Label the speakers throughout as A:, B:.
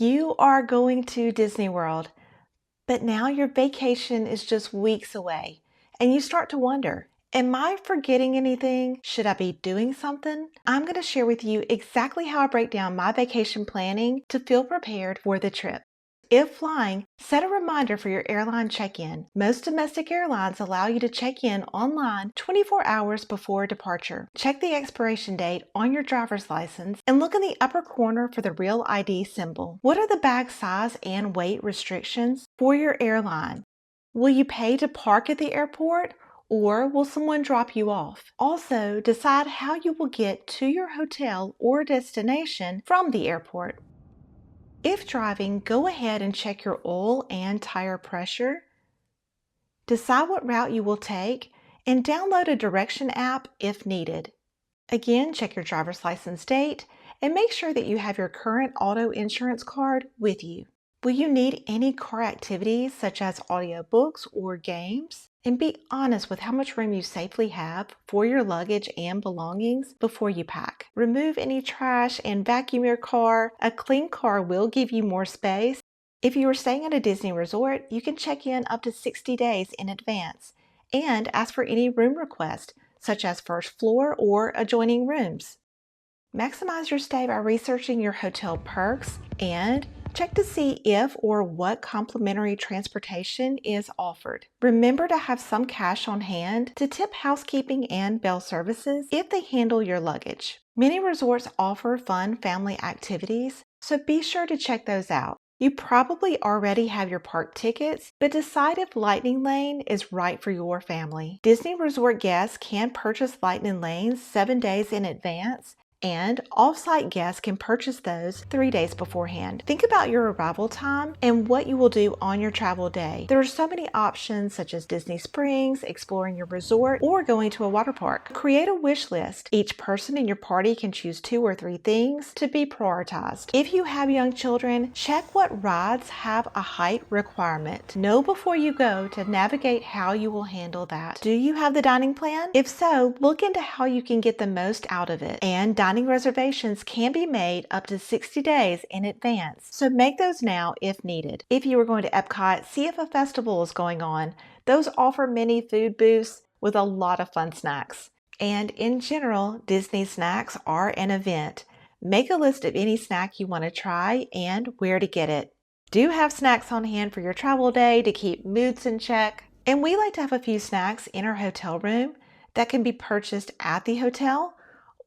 A: You are going to Disney World, but now your vacation is just weeks away, and you start to wonder, am I forgetting anything? Should I be doing something? I'm going to share with you exactly how I break down my vacation planning to feel prepared for the trip. If flying, set a reminder for your airline check-in. Most domestic airlines allow you to check in online 24 hours before departure. Check the expiration date on your driver's license and look in the upper corner for the real ID symbol. What are the bag size and weight restrictions for your airline? Will you pay to park at the airport, or will someone drop you off? Also, decide how you will get to your hotel or destination from the airport. If driving, go ahead and check your oil and tire pressure. Decide what route you will take and download a direction app if needed. Again, check your driver's license date and make sure that you have your current auto insurance card with you. Will you need any car activities such as audiobooks or games? And be honest with how much room you safely have for your luggage and belongings before you pack. Remove any trash and vacuum your car. A clean car will give you more space. If you are staying at a Disney resort, you can check in up to 60 days in advance and ask for any room requests, such as first floor or adjoining rooms. Maximize your stay by researching your hotel perks and check to see if or what complimentary transportation is offered. Remember to have some cash on hand to tip housekeeping and bell services if they handle your luggage. Many resorts offer fun family activities, so be sure to check those out. You probably already have your park tickets, but decide if Lightning Lane is right for your family. Disney Resort guests can purchase Lightning Lanes 7 days in advance, and off-site guests can purchase those 3 days beforehand. Think about your arrival time and what you will do on your travel day. There are so many options such as Disney Springs, exploring your resort, or going to a water park. Create a wish list. Each person in your party can choose 2 or 3 things to be prioritized. If you have young children, check what rides have a height requirement. Know before you go to navigate how you will handle that. Do you have the dining plan? If so, look into how you can get the most out of it. And dining reservations can be made up to 60 days in advance, so make those now if needed. If you are going to Epcot, see if a festival is going on. Those offer many food booths with a lot of fun snacks. And in general, Disney snacks are an event. Make a list of any snack you want to try and where to get it. Do have snacks on hand for your travel day to keep moods in check. And we like to have a few snacks in our hotel room that can be purchased at the hotel,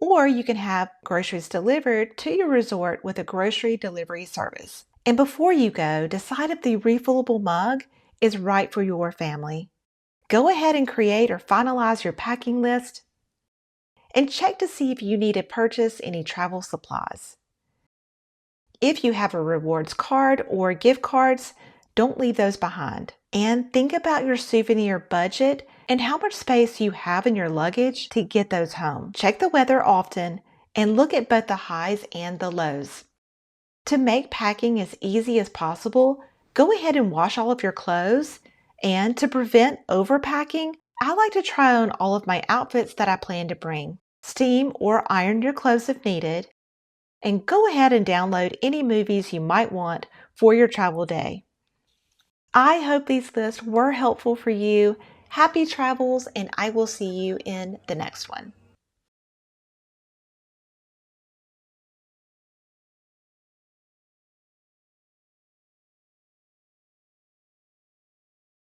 A: or you can have groceries delivered to your resort with a grocery delivery service. And before you go, decide if the refillable mug is right for your family. Go ahead and create or finalize your packing list and check to see if you need to purchase any travel supplies. If you have a rewards card or gift cards, don't leave those behind. And think about your souvenir budget and how much space you have in your luggage to get those home. Check the weather often and look at both the highs and the lows. To make packing as easy as possible, go ahead and wash all of your clothes. And to prevent overpacking, I like to try on all of my outfits that I plan to bring. Steam or iron your clothes if needed. And go ahead and download any movies you might want for your travel day. I hope these lists were helpful for you. Happy travels, and I will see you in the next one.